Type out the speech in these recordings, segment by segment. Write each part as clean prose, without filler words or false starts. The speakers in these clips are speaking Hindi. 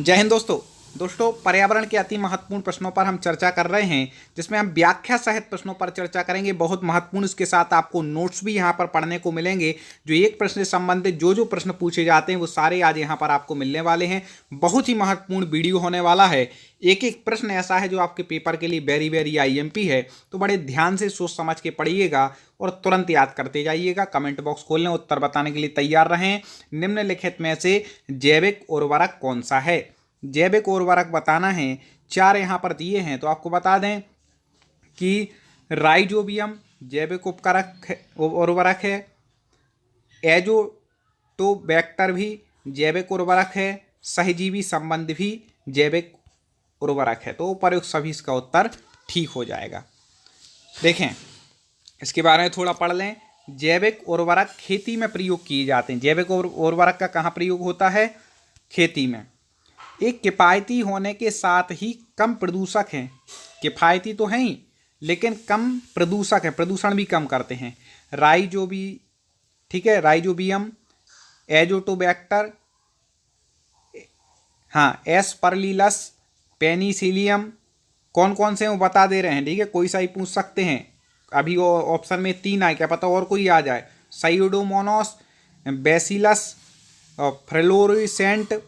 जय हिंद दोस्तों पर्यावरण के अति महत्वपूर्ण प्रश्नों पर हम चर्चा कर रहे हैं, जिसमें हम व्याख्या सहित प्रश्नों पर चर्चा करेंगे। बहुत महत्वपूर्ण, इसके साथ आपको नोट्स भी यहाँ पर पढ़ने को मिलेंगे। जो एक प्रश्न से संबंधित जो प्रश्न पूछे जाते हैं वो सारे आज यहाँ पर आपको मिलने वाले हैं। बहुत ही महत्वपूर्ण वीडियो होने वाला है। एक एक प्रश्न ऐसा है जो आपके पेपर के लिए वेरी वेरी आईएमपी है, तो बड़े ध्यान से सोच समझ के पढ़िएगा और तुरंत याद करते जाइएगा। कमेंट बॉक्स खोल लें, उत्तर बताने के लिए तैयार रहें। निम्नलिखित में से जैविक उर्वरक कौन सा है? जैविक उर्वरक बताना है। चार यहाँ पर दिए हैं, तो आपको बता दें कि राइजोबियम जैविक उर्वरक है, एजोटोबैक्टर भी जैविक उर्वरक है, सहजीवी संबंध भी जैविक उर्वरक है। तो उपयुक्त सभी इसका उत्तर ठीक हो जाएगा। देखें, इसके बारे में थोड़ा पढ़ लें। जैविक उर्वरक खेती में प्रयोग किए जाते हैं। जैविक उर्वरक का कहाँ प्रयोग होता है? खेती में। एक किफ़ायती होने के साथ ही कम प्रदूषक हैं। किफ़ायती तो हैं ही, लेकिन कम प्रदूषक है, प्रदूषण भी कम करते हैं। Rhizobium, azotobacter, aspergillus, penicillium. कौन कौन से हैं वो बता दे रहे हैं, ठीक है। कोई सा ही पूछ सकते हैं। अभी वो ऑप्शन में 3 आए, क्या पता और कोई आ जाए। Pseudomonas, bacillus, fluorescent,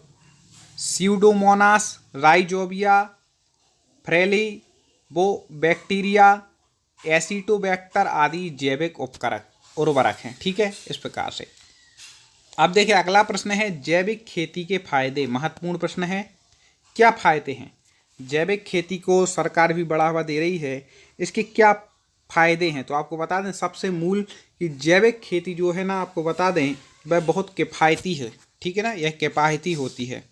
pseudomonas, rhizobia, फ्रेलिबोबैक्टीरिया, एसिटोबैक्टर आदि जैविक उर्वरक हैं, ठीक है। इस प्रकार से अब देखिए, अगला प्रश्न है जैविक खेती के फायदे। महत्वपूर्ण प्रश्न है। क्या फायदे हैं? जैविक खेती को सरकार भी बढ़ावा दे रही है, इसके क्या फायदे हैं? तो आपको बता दें सबसे मूल कि जैविक खेती जो है ना, आपको बता दें वह बहुत किफ़ायती है, ठीक है ना। यह किफ़ायती होती है।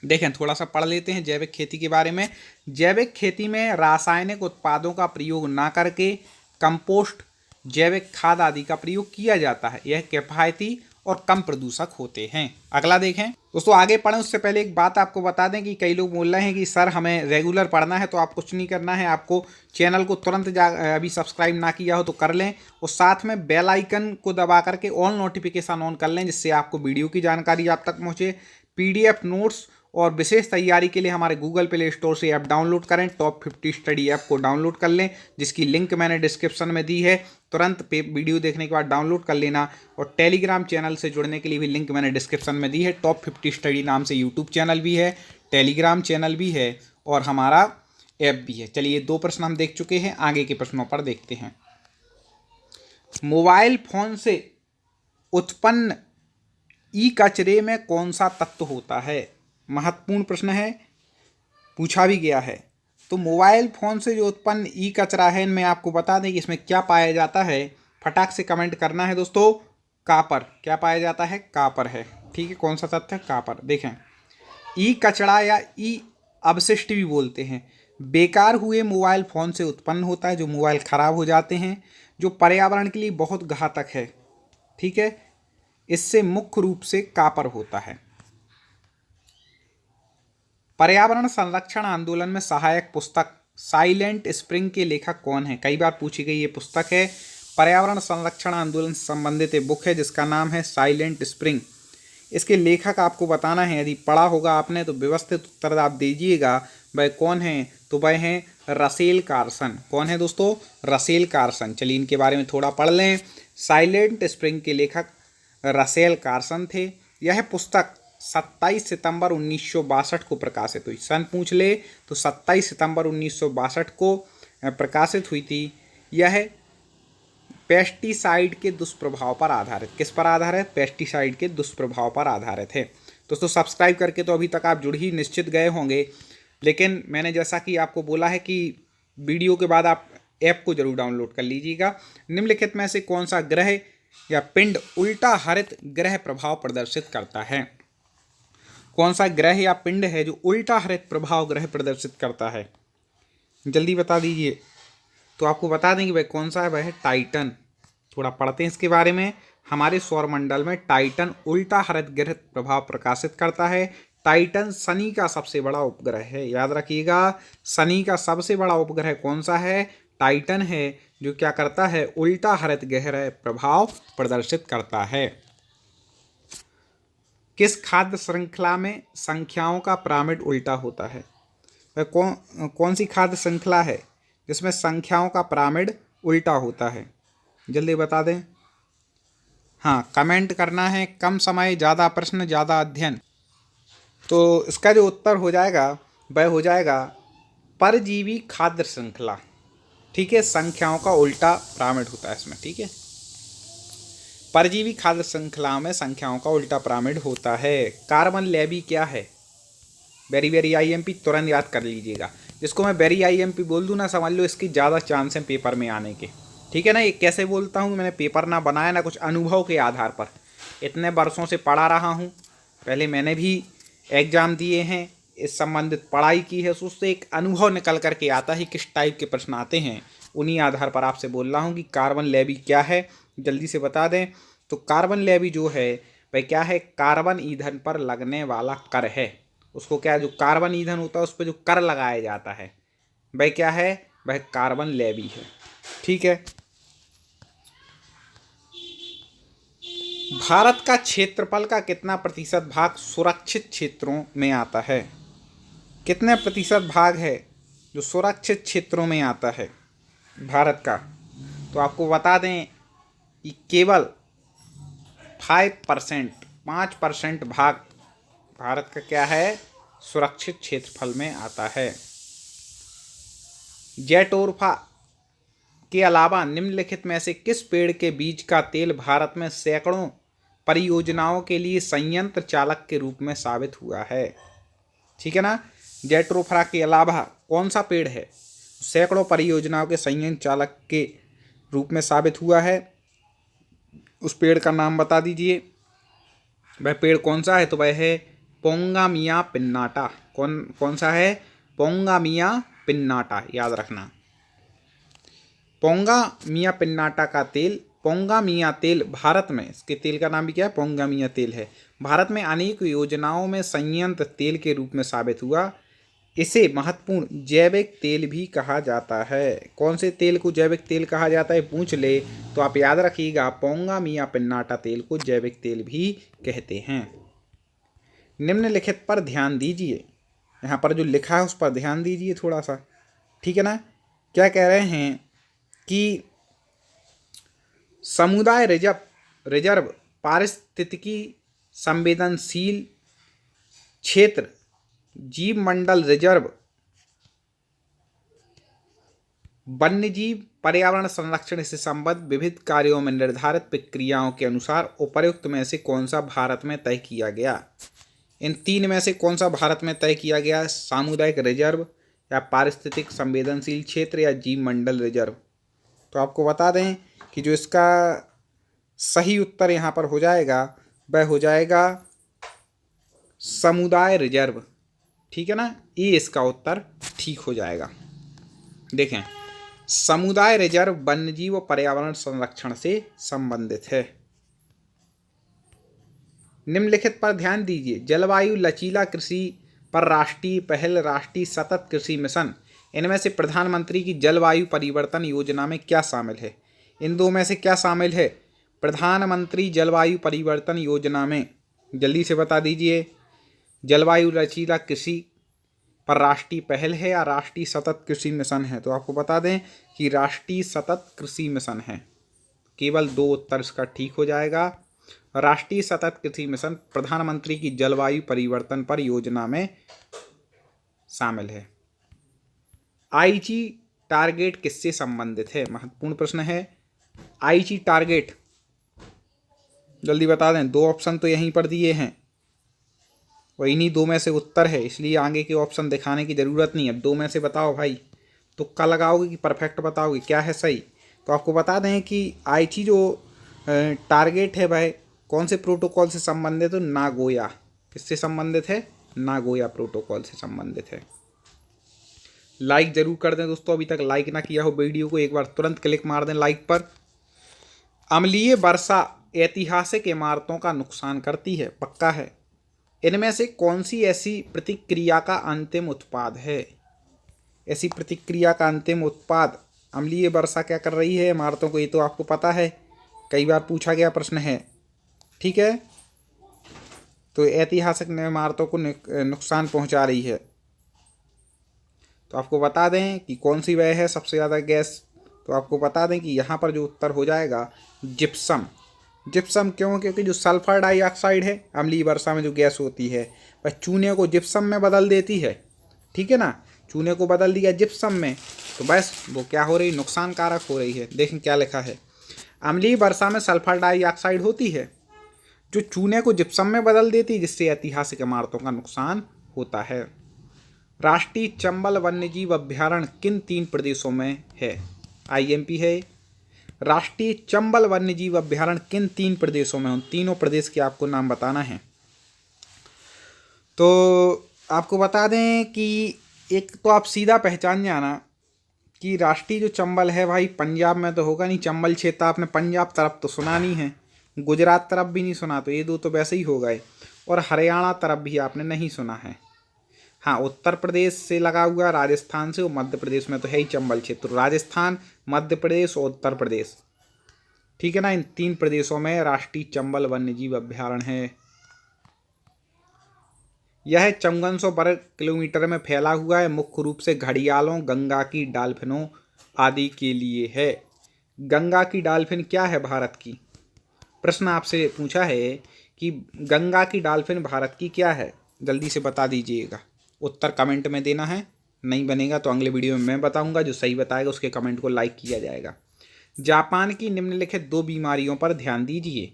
देखें, थोड़ा सा पढ़ लेते हैं जैविक खेती के बारे में। जैविक खेती में रासायनिक उत्पादों का प्रयोग ना करके कंपोस्ट, जैविक खाद आदि का प्रयोग किया जाता है। यह किफ़ायती और कम प्रदूषक होते हैं। अगला देखें दोस्तों, आगे पढ़ें उससे पहले एक बात आपको बता दें कि कई लोग बोल रहे हैं कि सर हमें रेगुलर पढ़ना है। तो आप कुछ नहीं करना है, आपको चैनल को तुरंत अभी सब्सक्राइब ना किया हो तो कर लें, और साथ में बेल आइकन को दबा करके ऑल नोटिफिकेशन ऑन कर लें, जिससे आपको वीडियो की जानकारी आप तक पहुँचे। पीडीएफ नोट्स और विशेष तैयारी के लिए हमारे गूगल प्ले स्टोर से ऐप डाउनलोड करें। टॉप 50 स्टडी ऐप को डाउनलोड कर लें, जिसकी लिंक मैंने डिस्क्रिप्शन में दी है। तुरंत वीडियो देखने के बाद डाउनलोड कर लेना। और टेलीग्राम चैनल से जुड़ने के लिए भी लिंक मैंने डिस्क्रिप्शन में दी है। टॉप 50 स्टडी नाम से यूट्यूब चैनल भी है, टेलीग्राम चैनल भी है और हमारा ऐप भी है। चलिए, 2 प्रश्न हम देख चुके हैं, आगे के प्रश्नों पर देखते हैं। मोबाइल फोन से उत्पन्न ई कचरे में कौन सा तत्व होता है? महत्वपूर्ण प्रश्न है, पूछा भी गया है। तो मोबाइल फ़ोन से जो उत्पन्न ई कचरा है, इनमें आपको बता दें कि इसमें क्या पाया जाता है। फटाक से कमेंट करना है दोस्तों। कापर। क्या पाया जाता है? कापर है, ठीक है। कौन सा तत्व है? कापर। देखें, ई कचरा या ई अवशिष्ट भी बोलते हैं, बेकार हुए मोबाइल फ़ोन से उत्पन्न होता है। जो मोबाइल ख़राब हो जाते हैं, जो पर्यावरण के लिए बहुत घातक है, ठीक है। इससे मुख्य रूप से कापर होता है। पर्यावरण संरक्षण आंदोलन में सहायक पुस्तक साइलेंट स्प्रिंग के लेखक कौन है? कई बार पूछी गई ये पुस्तक है। पर्यावरण संरक्षण आंदोलन से संबंधित एक बुक है जिसका नाम है साइलेंट स्प्रिंग। इसके लेखक आपको बताना है, यदि पढ़ा होगा आपने तो व्यवस्थित उत्तर आप दीजिएगा। वह कौन है? तो वह हैं रसेल कार्सन। कौन है दोस्तों? Russell Carson. चलिए, इनके बारे में थोड़ा पढ़ लें। साइलेंट स्प्रिंग के लेखक रसेल कार्सन थे। यह पुस्तक 27 सितंबर 1962 को प्रकाशित हुई। सन पूछ ले तो 27 सितंबर 1962 को प्रकाशित हुई थी। यह पेस्टिसाइड के दुष्प्रभाव पर आधारित, किस पर आधारित? पेस्टिसाइड के दुष्प्रभाव पर आधारित है। दोस्तों, सब्सक्राइब करके तो अभी तक आप जुड़ ही निश्चित गए होंगे, लेकिन मैंने जैसा कि आपको बोला है कि वीडियो के बाद आप ऐप को जरूर डाउनलोड कर लीजिएगा। निम्नलिखित में से कौन सा ग्रह या पिंड उल्टा हरित ग्रह प्रभाव प्रदर्शित करता है? कौन सा ग्रह या पिंड है जो उल्टा हरित प्रभाव ग्रह प्रदर्शित करता है? जल्दी बता दीजिए। तो आपको बता दें कि वह कौन सा है, वह है टाइटन। थोड़ा पढ़ते हैं इसके बारे में। हमारे सौरमंडल में टाइटन उल्टा हरित ग्रह प्रभाव प्रकाशित करता है। टाइटन शनि का सबसे बड़ा उपग्रह है, याद रखिएगा। शनि का सबसे बड़ा उपग्रह कौन सा है? टाइटन है, जो क्या करता है? उल्टा हरित ग्रह प्रभाव प्रदर्शित करता है। किस खाद्य श्रृंखला में संख्याओं का पिरामिड उल्टा होता है? वह कौन सी खाद्य श्रृंखला है जिसमें संख्याओं का पिरामिड उल्टा होता है? जल्दी बता दें। हाँ, कमेंट करना है। कम समय ज़्यादा प्रश्न ज़्यादा अध्ययन। तो इसका जो उत्तर हो जाएगा वह हो जाएगा परजीवी खाद्य श्रृंखला। ठीक है, संख्याओं का उल्टा पिरामिड होता है इसमें। ठीक है, परजीवी खाद्य श्रृंखला में संख्याओं का उल्टा पिरामिड होता है। कार्बन लेवी क्या है? वेरी वेरी आईएमपी, तुरंत याद कर लीजिएगा। जिसको मैं वेरी आईएमपी बोल दूँ ना, समझ लो इसकी ज़्यादा चांस है पेपर में आने के। ठीक है ना। ये कैसे बोलता हूँ, मैंने पेपर ना बनाया ना कुछ, अनुभव के आधार पर इतने वर्षों से पढ़ा रहा हूँ। पहले मैंने भी एग्ज़ाम दिए हैं, इस संबंधित पढ़ाई की है, उससे एक अनुभव निकल करके आता है किस टाइप के प्रश्न आते हैं। उन्हीं आधार पर आपसे बोल रहा हूँ कि कार्बन लेवी क्या है, जल्दी से बता दें। तो कार्बन लेवी जो है वह क्या है? कार्बन ईंधन पर लगने वाला कर है। उसको क्या है, जो कार्बन ईंधन होता है उस पर जो कर लगाया जाता है वह क्या है? वह कार्बन लेवी है। ठीक है। भारत का क्षेत्रफल का कितना प्रतिशत भाग सुरक्षित क्षेत्रों में आता है? कितने प्रतिशत भाग है जो सुरक्षित क्षेत्रों में आता है भारत का? तो आपको बता दें कि केवल 5% भाग भारत का क्या है? सुरक्षित क्षेत्रफल में आता है। जेटोरफा के अलावा निम्नलिखित में से किस पेड़ के बीज का तेल भारत में सैकड़ों परियोजनाओं के लिए संयंत्र चालक के रूप में साबित हुआ है? ठीक है ना। जेटोरफा के अलावा कौन सा पेड़ है सैकड़ों परियोजनाओं के संयंत्र चालक के रूप में साबित हुआ है? उस पेड़ का नाम बता दीजिए। वह पेड़ कौन सा है? तो वह है पोंगामिया पिन्नाटा। कौन सा है? पोंगामिया पिन्नाटा, याद रखना। पोंगामिया पिन्नाटा का तेल, पोंगामिया तेल भारत में, इसके तेल का नाम भी क्या है? पोंगामिया तेल है। भारत में अनेक योजनाओं में संयंत्र तेल के रूप में साबित हुआ। इसे महत्वपूर्ण जैविक तेल भी कहा जाता है। कौन से तेल को जैविक तेल कहा जाता है पूछ ले तो आप याद रखिएगा, पोंगामिया पिन्नाटा तेल को जैविक तेल भी कहते हैं। निम्नलिखित पर ध्यान दीजिए। यहाँ पर जो लिखा है उस पर ध्यान दीजिए थोड़ा सा। ठीक है ना। क्या कह रहे हैं कि समुदाय रिजर्व पारिस्थितिकी संवेदनशील क्षेत्र, जीव मंडल रिजर्व, वन्यजीव पर्यावरण संरक्षण से संबद्ध विविध कार्यों में निर्धारित प्रक्रियाओं के अनुसार उपर्युक्त में से कौन सा भारत में तय किया गया? इन तीन में से कौन सा भारत में तय किया गया? सामुदायिक रिजर्व या पारिस्थितिक संवेदनशील क्षेत्र या जीव मंडल रिजर्व? तो आपको बता दें कि जो इसका सही उत्तर यहाँ पर हो जाएगा वह हो जाएगा समुदाय रिजर्व। ठीक है ना। ये इसका उत्तर ठीक हो जाएगा। देखें, समुदाय रिजर्व वन्यजीव और पर्यावरण संरक्षण से संबंधित है। निम्नलिखित पर ध्यान दीजिए। जलवायु लचीला कृषि पर राष्ट्रीय पहल, राष्ट्रीय सतत कृषि मिशन, इनमें से प्रधानमंत्री की जलवायु परिवर्तन योजना में क्या शामिल है? इन दो में से क्या शामिल है प्रधानमंत्री जलवायु परिवर्तन योजना में? जल्दी से बता दीजिए। जलवायु लचीला कृषि पर राष्ट्रीय पहल है या राष्ट्रीय सतत कृषि मिशन है? तो आपको बता दें कि राष्ट्रीय सतत कृषि मिशन है। केवल दो उत्तर इसका ठीक हो जाएगा। राष्ट्रीय सतत कृषि मिशन प्रधानमंत्री की जलवायु परिवर्तन पर योजना में शामिल है। आईजी टारगेट किससे संबंधित है? महत्वपूर्ण प्रश्न है। आईजी टारगेट जल्दी बता दें। दो ऑप्शन तो यहीं पर दिए हैं और इन्हीं दो में से उत्तर है, इसलिए आगे के ऑप्शन दिखाने की ज़रूरत नहीं है। दो में से बताओ भाई, तुक्का लगाओगे कि परफेक्ट बताओगे, क्या है सही? तो आपको बता दें कि आईजी जो टारगेट है वह कौन से प्रोटोकॉल से संबंधित है? नागोया। किससे संबंधित है? नागोया प्रोटोकॉल से संबंधित है। लाइक जरूर कर दें दोस्तों, अभी तक लाइक ना किया हो वीडियो को एक बार तुरंत क्लिक मार दें लाइक पर। अम्लीय वर्षा ऐतिहासिक इमारतों का नुकसान करती है, पक्का है। इनमें से कौन सी ऐसी प्रतिक्रिया का अंतिम उत्पाद है? ऐसी प्रतिक्रिया का अंतिम उत्पाद अम्लीय वर्षा क्या कर रही है इमारतों को? ये तो आपको पता है, कई बार पूछा गया प्रश्न है। ठीक है। तो ऐतिहासिक इमारतों को नुकसान पहुंचा रही है। तो आपको बता दें कि कौन सी वह है सबसे ज़्यादा गैस। तो आपको बता दें कि यहाँ पर जो उत्तर हो जाएगा जिप्सम। जिप्सम क्यों? क्योंकि जो सल्फर डाइऑक्साइड है अम्लीय वर्षा में जो गैस होती है वह चूने को जिप्सम में बदल देती है। ठीक है ना, चूने को बदल दिया जिप्सम में, तो बस वो क्या हो रही, नुकसानकारक हो रही है। देखें क्या लिखा है, अम्लीय वर्षा में सल्फर डाइऑक्साइड होती है जो चूने को जिप्सम में बदल देती है, जिससे ऐतिहासिक इमारतों का नुकसान होता है। राष्ट्रीय चंबल वन्यजीव अभ्यारण्य किन 3 प्रदेशों में है? आईएमपी है। राष्ट्रीय चंबल वन्यजीव अभ्यारण्य किन 3 प्रदेशों में? उन तीनों प्रदेश के आपको नाम बताना है। तो आपको बता दें कि एक तो आप सीधा पहचान जाना कि राष्ट्रीय जो चंबल है भाई पंजाब में तो होगा नहीं। चंबल क्षेत्र आपने पंजाब तरफ तो सुना नहीं है, गुजरात तरफ भी नहीं सुना, तो ये दो तो वैसे ही हो गए, और हरियाणा तरफ भी आपने नहीं सुना है। हाँ, उत्तर प्रदेश से लगा हुआ, राजस्थान से, और मध्य प्रदेश में तो है ही चंबल क्षेत्र। राजस्थान, मध्य प्रदेश और उत्तर प्रदेश, ठीक है ना, इन 3 प्रदेशों में राष्ट्रीय चंबल वन्यजीव अभ्यारण्य है। यह 5400 वर्ग किलोमीटर में फैला हुआ है, मुख्य रूप से घड़ियालों, गंगा की डॉल्फिनों आदि के लिए है। गंगा की डॉल्फिन क्या है भारत की? प्रश्न आपसे पूछा है कि गंगा की डॉल्फिन भारत की क्या है, जल्दी से बता दीजिएगा। उत्तर कमेंट में देना है, नहीं बनेगा तो अगले वीडियो में मैं बताऊंगा, जो सही बताएगा उसके कमेंट को लाइक किया जाएगा। जापान की निम्नलिखित 2 बीमारियों पर ध्यान दीजिए।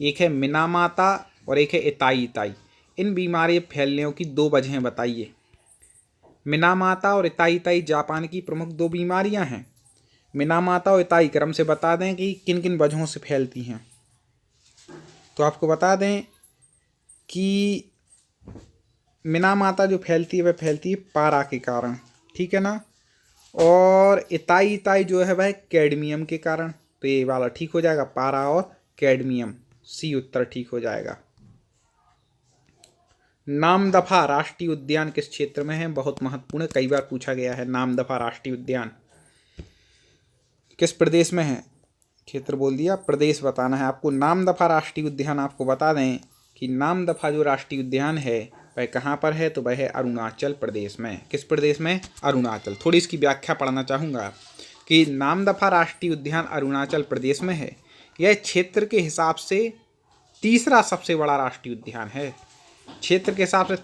एक है मिनामाता और एक है इताई इताई। इन बीमारी फैलने की 2 वजहें बताइए। मिनामाता और इताई इताई जापान की प्रमुख 2 बीमारियां हैं। मिनामाता और इताई क्रम से बता दें कि किन किन वजहों से फैलती हैं। तो आपको बता दें कि मिनामाता जो फैलती है वह फैलती है पारा के कारण, ठीक है ना, और इताई इताई जो है वह कैडमियम के कारण। तो ये वाला ठीक हो जाएगा, पारा और कैडमियम, सी उत्तर ठीक हो जाएगा। नामदफा राष्ट्रीय उद्यान किस क्षेत्र में है? बहुत महत्वपूर्ण, कई बार पूछा गया है। नामदफा राष्ट्रीय उद्यान किस प्रदेश में है? क्षेत्र बोल दिया, प्रदेश बताना है आपको। नामदफा राष्ट्रीय उद्यान, आपको बता दें कि नामदफा जो राष्ट्रीय उद्यान है वह कहाँ पर है? तो वह है अरुणाचल प्रदेश में। किस प्रदेश में? अरुणाचल। थोड़ी इसकी व्याख्या पढ़ना चाहूँगा कि नामदफा राष्ट्रीय उद्यान अरुणाचल प्रदेश में है। यह क्षेत्र के हिसाब से तीसरा सबसे बड़ा राष्ट्रीय उद्यान है। क्षेत्र के हिसाब से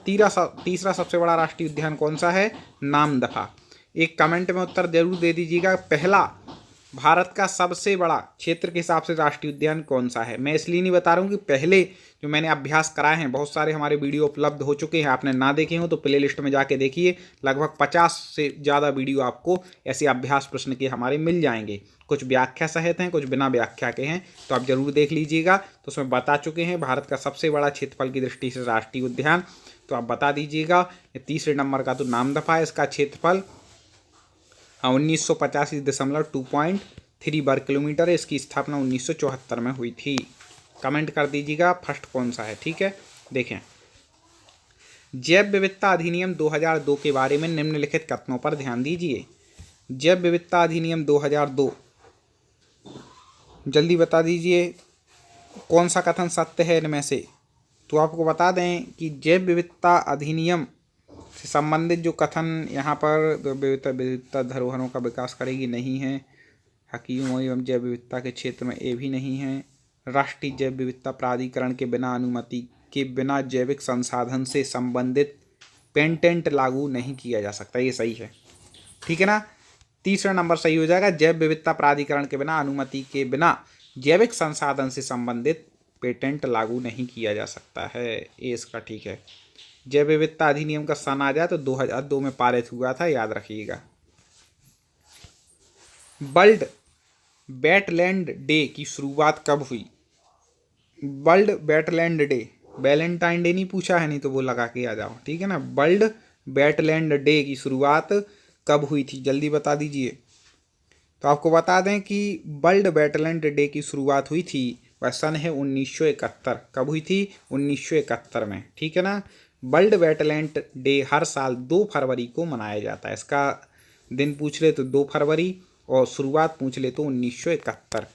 तीसरा सबसे बड़ा राष्ट्रीय उद्यान कौन सा है? नामदफा। एक कमेंट में उत्तर जरूर दे दीजिएगा, पहला भारत का सबसे बड़ा क्षेत्र के हिसाब से राष्ट्रीय उद्यान कौन सा है। मैं इसलिए नहीं बता रहा हूँ कि पहले जो मैंने अभ्यास कराए हैं, बहुत सारे हमारे वीडियो उपलब्ध हो चुके हैं, आपने ना देखे हो तो प्लेलिस्ट में जाके देखिए, लगभग 50 से ज़्यादा वीडियो आपको ऐसे अभ्यास प्रश्न के हमारे मिल जाएंगे। कुछ व्याख्या सहित हैं, कुछ बिना व्याख्या के हैं, तो आप जरूर देख लीजिएगा। तो उसमें बता चुके हैं भारत का सबसे बड़ा क्षेत्रफल की दृष्टि से राष्ट्रीय उद्यान, तो आप बता दीजिएगा। तीसरे नंबर का तो नामदफा है, इसका क्षेत्रफल 1985.2.3 वर्ग किलोमीटर है। इसकी स्थापना 1974 में हुई थी। कमेंट कर दीजिएगा फर्स्ट कौन सा है, ठीक है। देखें, जैव विविधता अधिनियम 2002 के बारे में निम्नलिखित कथनों पर ध्यान दीजिए। जैव विविधता अधिनियम 2002, जल्दी बता दीजिए कौन सा कथन सत्य है इनमें से। तो आपको बता दें कि जैव विविधता अधिनियम से संबंधित जो कथन यहाँ पर विविधता धरोहरों का विकास करेगी नहीं है। हकीम एवं जैव विविधता के क्षेत्र में ये भी नहीं है। राष्ट्रीय जैव विविधता प्राधिकरण के बिना अनुमति के बिना जैविक संसाधन से संबंधित पेटेंट लागू नहीं किया जा सकता, ये सही है, ठीक है ना। तीसरा नंबर सही हो जाएगा, जैव विविधता प्राधिकरण के बिना अनुमति के बिना जैविक संसाधन से संबंधित पेटेंट लागू नहीं किया जा सकता है, ये इसका ठीक है। जैव विविधता अधिनियम का सन आ जाए तो 2002 में पारित हुआ था, याद रखिएगा। वर्ल्ड वेटलैंड डे की शुरुआत कब हुई? World wetland day, Valentine day नहीं पूछा है, नहीं तो वो लगा के आ जाओ, ठीक है ना। वर्ल्ड वेटलैंड डे की शुरुआत कब हुई थी, जल्दी बता दीजिए। तो आपको बता दें कि वर्ल्ड वेटलैंड डे की शुरुआत हुई थी, वह सन है 1971। कब हुई थी? 1971 में, ठीक है ना। वर्ल्ड वेटलैंड डे हर साल 2 फरवरी को मनाया जाता है। इसका दिन पूछ ले तो 2 फरवरी और शुरुआत पूछ ले तो 1971।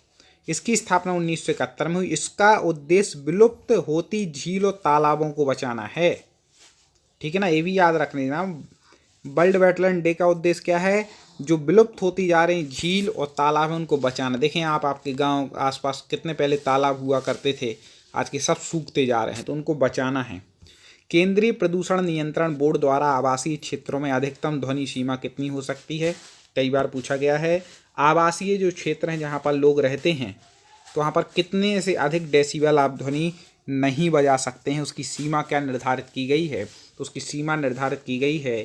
इसकी स्थापना 1971 में हुई। इसका उद्देश्य विलुप्त होती झील और तालाबों को बचाना है। ठीक है ना, ये भी याद रख लेना। वर्ल्ड वेटलैंड डे का उद्देश्य क्या है? जो विलुप्त होती जा रही झील और तालाब हैं उनको बचाना। देखें आप, आपके गांव आसपास कितने पहले तालाब हुआ करते थे, आज के सब सूखते जा रहे हैं, तो उनको बचाना है। केंद्रीय प्रदूषण नियंत्रण बोर्ड द्वारा आवासीय क्षेत्रों में अधिकतम ध्वनि सीमा कितनी हो सकती है? कई बार पूछा गया है। आवासीय जो क्षेत्र हैं जहाँ पर लोग रहते हैं, तो वहाँ पर कितने से अधिक डेसिबल आप ध्वनि नहीं बजा सकते हैं, उसकी सीमा क्या निर्धारित की गई है? तो उसकी सीमा निर्धारित की गई है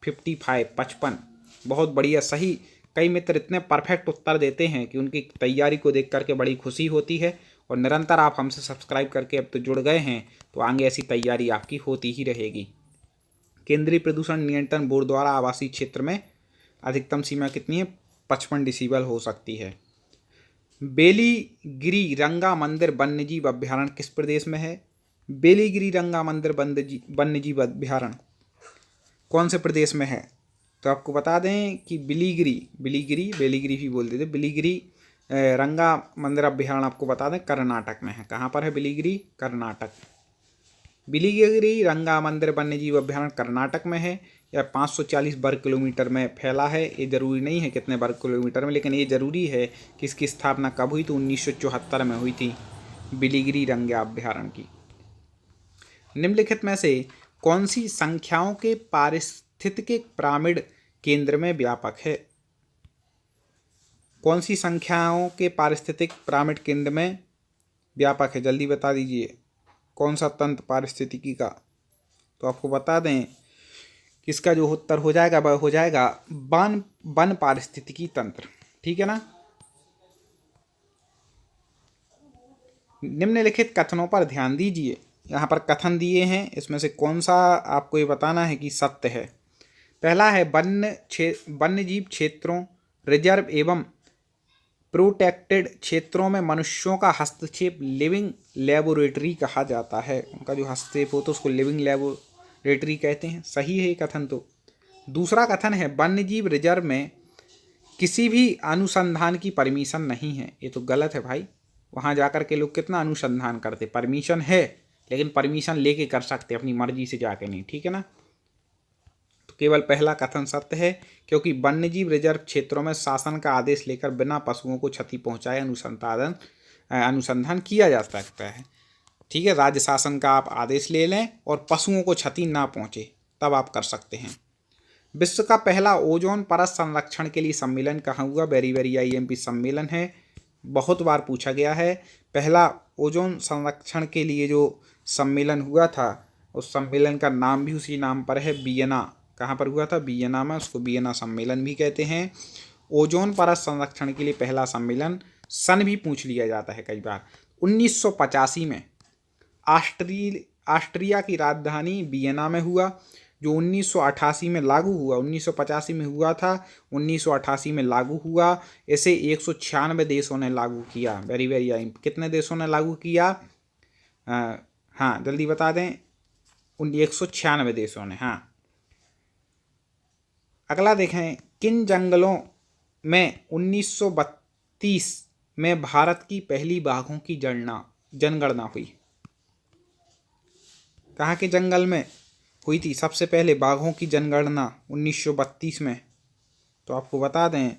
55। बहुत बढ़िया, सही। कई मित्र इतने परफेक्ट उत्तर देते हैं कि उनकी तैयारी को देख करके बड़ी खुशी होती है। और निरंतर आप हमसे सब्सक्राइब करके अब तो जुड़ गए हैं, तो आगे ऐसी तैयारी आपकी होती ही रहेगी। केंद्रीय प्रदूषण नियंत्रण बोर्ड द्वारा आवासीय क्षेत्र में अधिकतम सीमा कितनी है? 55 डेसिबल हो सकती है। बेलीगिरी रंगा मंदिर वन्यजीव अभ्यारण्य किस प्रदेश में है? बेलीगिरी रंगा मंदिर वन्यजीव अभ्यारण्य कौन से प्रदेश में है? तो आपको बता दें कि बेलीगिरी भी बोल देते, बेलीगिरी रंगा मंदिर अभ्यारण्य आपको बता दें कर्नाटक में है। कहाँ पर है बेलीगिरी? कर्नाटक। बेलीगिरी रंगा मंदिर वन्यजीव अभ्यारण्य कर्नाटक में है। यह 540 वर्ग किलोमीटर में फैला है। ये जरूरी नहीं है कितने वर्ग किलोमीटर में, लेकिन ये जरूरी है कि इसकी स्थापना कब हुई? तो 1974 में हुई थी बेलीगिरी रंगा अभ्यारण्य की। निम्नलिखित में से कौन सी संख्याओं के पारिस्थितिक पिरामिड केंद्र में व्यापक है? कौन सी संख्याओं के पारिस्थितिक पिरामिड केंद्र में व्यापक है? जल्दी बता दीजिए, कौन सा तंत्र पारिस्थितिकी का? तो आपको बता दें कि इसका जो उत्तर हो जाएगा वह हो जाएगा वन पारिस्थितिकी तंत्र। ठीक है ना। निम्नलिखित कथनों पर ध्यान दीजिए। यहाँ पर कथन दिए हैं, इसमें से कौन सा आपको ये बताना है कि सत्य है। पहला है वन्यजीव क्षेत्रों, रिजर्व एवं प्रोटेक्टेड क्षेत्रों में मनुष्यों का हस्तक्षेप लिविंग लेबोरेटरी कहा जाता है। उनका जो हस्तक्षेप होता है उसको लिविंग लेबोरेटरी कहते हैं। सही है ये कथन। तो दूसरा कथन है वन्यजीव रिजर्व में किसी भी अनुसंधान की परमिशन नहीं है। ये तो गलत है भाई। वहाँ जाकर के लोग कितना अनुसंधान करते, परमिशन है लेकिन परमिशन लेके कर सकते, अपनी मर्जी से जाके नहीं। ठीक है ना। तो केवल पहला कथन सत्य है, क्योंकि वन्यजीव रिजर्व क्षेत्रों में शासन का आदेश लेकर बिना पशुओं को क्षति पहुंचाए अनुसंधान किया जा सकता है। ठीक है, राज्य शासन का आप आदेश ले लें और पशुओं को क्षति ना पहुंचे, तब आप कर सकते हैं। विश्व का पहला ओजोन परत संरक्षण के लिए सम्मेलन कहाँ हुआ? वेरी वेरी IMP सम्मेलन है, बहुत बार पूछा गया है। पहला ओजोन संरक्षण के लिए जो सम्मेलन हुआ था, उस सम्मेलन का नाम भी उसी नाम पर है, वियना। कहाँ पर हुआ था? वियना में। उसको वियना सम्मेलन भी कहते हैं। ओजोन परत संरक्षण के लिए पहला सम्मेलन, सन भी पूछ लिया जाता है कई बार, 1985 में ऑस्ट्रिया की राजधानी वियना में हुआ, जो 1988 में लागू हुआ। 1985 में हुआ था, 1988 में लागू हुआ। इसे 196 देशों ने लागू किया। वेरी वेरी कितने देशों ने लागू किया? हाँ जल्दी बता दें, 196 देशों ने। हाँ, अगला देखें, किन जंगलों में 1932 में भारत की पहली बाघों की जनगणना हुई? कहाँ के जंगल में हुई थी सबसे पहले बाघों की जनगणना? 1932 में। तो आपको बता दें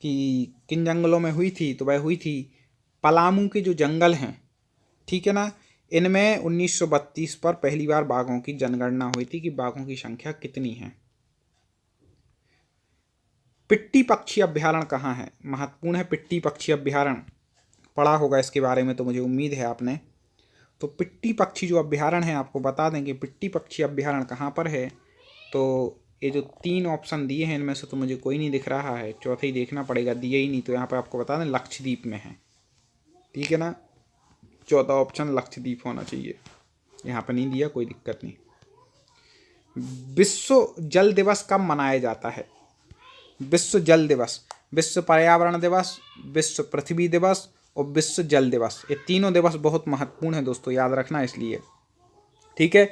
कि किन जंगलों में हुई थी, तो वह हुई थी पलामू के जो जंगल हैं, ठीक है ना, इनमें 1932 पर पहली बार बाघों की जनगणना हुई थी कि बाघों की संख्या कितनी है। पिट्टी पक्षी अभ्यारण्य कहाँ है? महत्वपूर्ण है पिट्टी पक्षी अभ्यारण्य, पढ़ा होगा इसके बारे में तो मुझे उम्मीद है आपने। तो पिट्टी पक्षी जो अभ्यारण्य है, आपको बता दें कि पिट्टी पक्षी अभ्यारण्य कहाँ पर है। तो ये जो 3 ऑप्शन दिए हैं इनमें से तो मुझे कोई नहीं दिख रहा है, चौथा ही देखना पड़ेगा, दिए ही नहीं। तो यहाँ पर आपको बता दें लक्षद्वीप में है। ठीक है ना, चौथा ऑप्शन लक्षद्वीप होना चाहिए, यहाँ पर नहीं दिया, कोई दिक्कत नहीं। विश्व जल दिवस कब मनाया जाता है? विश्व जल दिवस, विश्व पर्यावरण दिवस, विश्व पृथ्वी दिवस और विश्व जल दिवस, ये तीनों दिवस बहुत महत्वपूर्ण है दोस्तों, याद रखना इसलिए। ठीक है,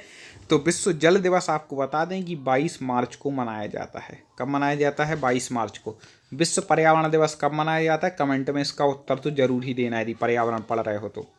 तो विश्व जल दिवस आपको बता दें कि 22 मार्च को मनाया जाता है। कब मनाया जाता है? 22 मार्च को। विश्व पर्यावरण दिवस कब मनाया जाता है? कमेंट में इसका उत्तर तो जरूर ही देना यदि पर्यावरण पढ़ रहे हो तो।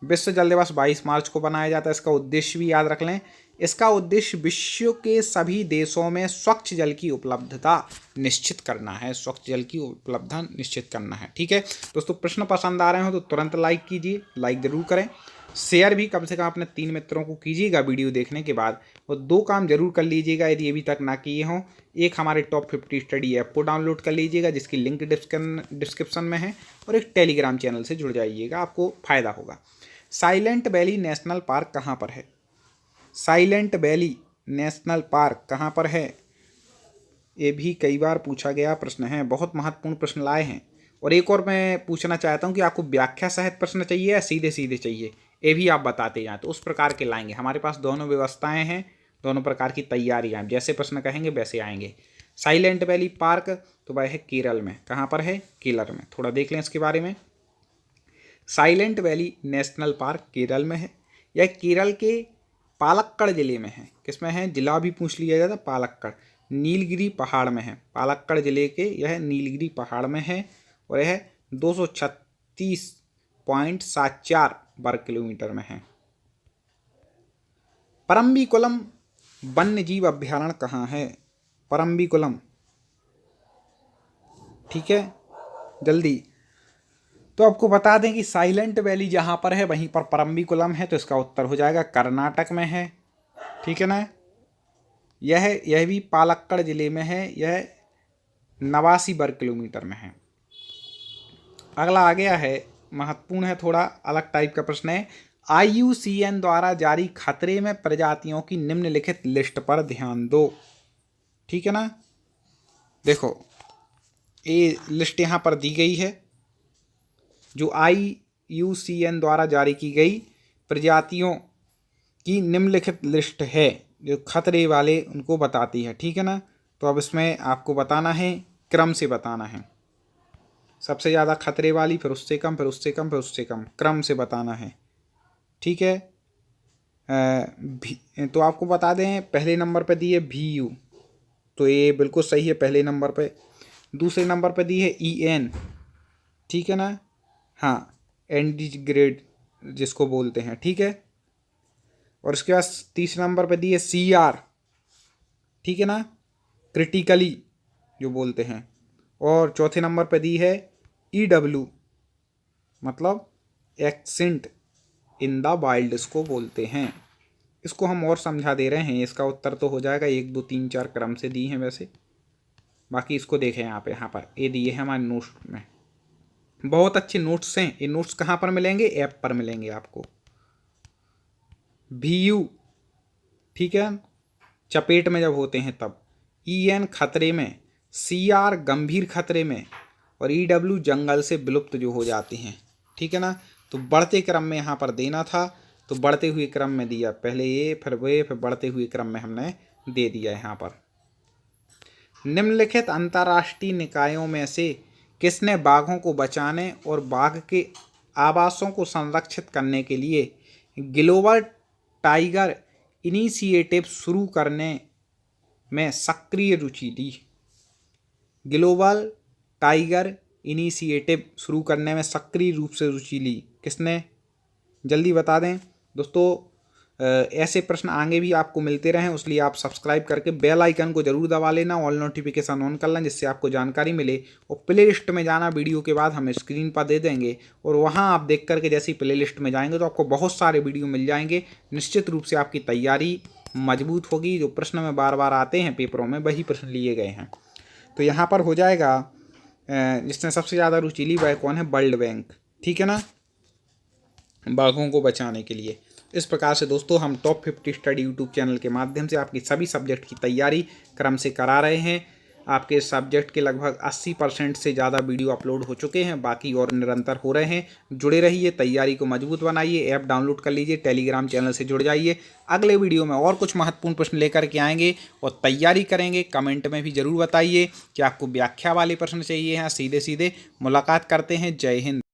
विश्व जल दिवस 22 मार्च को मनाया जाता है। इसका उद्देश्य भी याद रख लें। इसका उद्देश्य विश्व के सभी देशों में स्वच्छ जल की उपलब्धता निश्चित करना है। स्वच्छ जल की उपलब्धता निश्चित करना है। ठीक है दोस्तों, प्रश्न पसंद आ रहे हो तो तुरंत लाइक कीजिए, लाइक जरूर करें। शेयर भी कम से कम अपने 3 मित्रों को कीजिएगा वीडियो देखने के बाद। और 2 काम जरूर कर लीजिएगा यदि अभी तक ना किए हों। एक, हमारे टॉप 50 स्टडी ऐप को डाउनलोड कर लीजिएगा जिसकी लिंक डिस्क्रिप्शन में है, और एक टेलीग्राम चैनल से जुड़ जाइएगा, आपको फ़ायदा होगा। साइलेंट वैली नेशनल पार्क कहाँ पर है? साइलेंट वैली नेशनल पार्क कहाँ पर है? ये भी कई बार पूछा गया प्रश्न है, बहुत महत्वपूर्ण प्रश्न लाए हैं। और एक और मैं पूछना चाहता हूँ कि आपको व्याख्या सहित प्रश्न चाहिए या सीधे सीधे चाहिए, ये भी आप बताते जाएं तो उस प्रकार के लाएंगे। हमारे पास दोनों व्यवस्थाएं हैं, दोनों प्रकार की तैयारियां हैं, जैसे प्रश्न कहेंगे वैसे आएंगे। साइलेंट वैली पार्क तो वह है केरल में। कहाँ पर है? केरल में। थोड़ा देख लें इसके बारे में। Silent valley national park Kerala में है। यह केरल के पालक्कड़ जिले में है। किसमें है? जिला भी पूछ लिया जाता, पालक्कड़। नीलगिरी पहाड़ में है। पालक्कड़ जिले के यह नीलगिरी पहाड़ में है और यह 236.74 वर्ग किलोमीटर में है। परम्बिकुलम वन्य जीव अभ्यारण्य कहाँ है? परम्बिकुलम, ठीक है जल्दी। तो आपको बता दें कि साइलेंट वैली जहाँ पर है वहीं पर परम्बिकुलम है, तो इसका उत्तर हो जाएगा कर्नाटक में है। ठीक है ना। यह भी पालक्कड़ जिले में है। यह 89 वर्ग किलोमीटर में है। अगला आ गया है, महत्वपूर्ण है, थोड़ा अलग टाइप का प्रश्न है। IUCN द्वारा जारी खतरे में प्रजातियों की निम्नलिखित लिस्ट पर ध्यान दो। ठीक है ना। देखो ये लिस्ट यहाँ पर दी गई है, जो IUCN द्वारा जारी की गई प्रजातियों की निम्नलिखित लिस्ट है, जो खतरे वाले उनको बताती है। ठीक है ना। तो अब इसमें आपको बताना है, क्रम से बताना है। सबसे ज़्यादा खतरे वाली, फिर उससे कम, फिर उससे कम, फिर उससे कम, क्रम से बताना है। ठीक है। तो आपको बता दें पहले नंबर पे दी है VU, तो ये बिल्कुल सही है पहले नंबर पे। दूसरे नंबर पे दी है EN, ठीक है ना। हाँ, एंडीग्रेड जिसको बोलते हैं। ठीक है। और उसके बाद तीसरे नंबर पे दी है CR, ठीक है ना, क्रिटिकली जो बोलते हैं। और चौथे नंबर पे दी है EW, मतलब एक्सेंट इन द वाइल्ड इसको बोलते हैं। इसको हम और समझा दे रहे हैं। इसका उत्तर तो हो जाएगा 1 2 3 4 क्रम से दी हैं वैसे। बाकी इसको देखें यहाँ पर ये दिए हैं हमारे नोट्स में। बहुत अच्छे नोट्स हैं। ये नोट्स कहाँ पर मिलेंगे? ऐप पर मिलेंगे आपको। VU, ठीक है, चपेट में जब होते हैं तब। EN खतरे में, CR गंभीर खतरे में, और EW जंगल से विलुप्त जो हो जाती हैं। ठीक है ना। तो बढ़ते क्रम में यहाँ पर देना था, तो बढ़ते हुए क्रम में दिया। पहले ये, फिर वे, फिर बढ़ते हुए क्रम में हमने दे दिया यहाँ पर। निम्नलिखित अंतर्राष्ट्रीय निकायों में से किसने बाघों को बचाने और बाघ के आवासों को संरक्षित करने के लिए ग्लोबल टाइगर इनिशिएटिव शुरू करने में सक्रिय रुचि ली? ग्लोबल टाइगर इनिशिएटिव शुरू करने में सक्रिय रूप से रुचि ली किसने? जल्दी बता दें दोस्तों। ऐसे प्रश्न आगे भी आपको मिलते रहें, इसलिए आप सब्सक्राइब करके बेल आइकन को जरूर दबा लेना, ऑल नोटिफिकेशन ऑन कर लें, जिससे आपको जानकारी मिले। और प्ले लिस्ट में जाना वीडियो के बाद हम स्क्रीन पर दे देंगे, और वहां आप देख करके जैसे ही प्ले लिस्ट में जाएंगे तो आपको बहुत सारे वीडियो मिल जाएंगे। निश्चित रूप से आपकी तैयारी मजबूत होगी। जो प्रश्न में बार बार आते हैं पेपरों में वही प्रश्न लिए गए हैं। तो यहाँ पर हो जाएगा, जिसने सबसे ज़्यादा रुचि ली वह कौन है? World bank. ठीक है ना, बाघों को बचाने के लिए। इस प्रकार से दोस्तों हम टॉप 50 स्टडी यूट्यूब चैनल के माध्यम से आपकी सभी सब्जेक्ट की तैयारी क्रम से करा रहे हैं। आपके सब्जेक्ट के लगभग 80% से ज़्यादा वीडियो अपलोड हो चुके हैं, बाकी और निरंतर हो रहे हैं। जुड़े रहिए, तैयारी को मजबूत बनाइए, ऐप डाउनलोड कर लीजिए, टेलीग्राम चैनल से जुड़ जाइए। अगले वीडियो में और कुछ महत्वपूर्ण प्रश्न लेकर के आएंगे और तैयारी करेंगे। कमेंट में भी ज़रूर बताइए कि आपको व्याख्या वाले प्रश्न चाहिए या सीधे सीधे। मुलाकात करते हैं। जय हिंद।